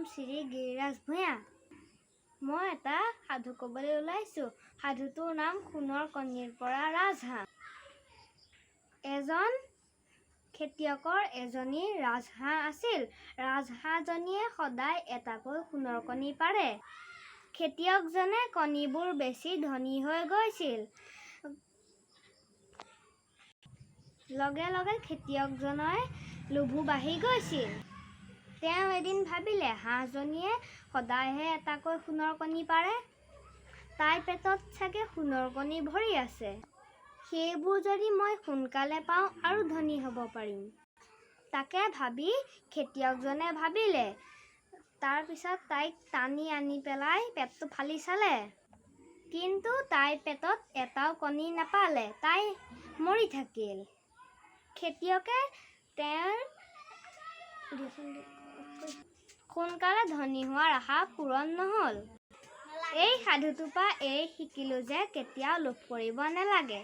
শ্ৰী গিৰিৰাজ ভূঞা। মই এটা সাধু ক'বলৈ ওলাইছোঁ। সাধুটোৰ নাম সোণৰ কণীৰ পৰা ৰাজহাঁহ। এজন খেতিয়কৰ এজনী ৰাজহাঁহ আছিল। ৰাজহাঁহজনীয়ে সদায় এটাকৈ সোণৰ কণী পাৰে। খেতিয়কজনে কণীবোৰ বেছি ধনী হৈ গৈছিল। লগে লগে খেতিয়কজনৰ লোভো বাঢ়ি গৈছিল। তেওঁ এদিন ভাবিলে, হাঁহজনীয়ে সদায়হে এটাকৈ সোণৰ কণী পাৰে। তাইৰ পেটত চাগে সোণৰ কণী ভৰি আছে। সেইবোৰ যদি মই সোনকালে পাওঁ আৰু ধনী হ'ব পাৰিম। তাকে ভাবি খেতিয়কজনে ভাবিলে। তাৰ পিছত তাইক টানি আনি পেলাই পেটটো ফালি চালে। কিন্তু তাইৰ পেটত এটাও কণী নাপালে। তাই মৰি থাকিল। খেতিয়কে তেওঁৰ সোনকালে ধনী হোৱাৰ আশা পূৰণ নহ'ল। এই সাধুটোৰ পৰা এই শিকিলোঁ যে কেতিয়াও লোভ কৰিব নালাগে।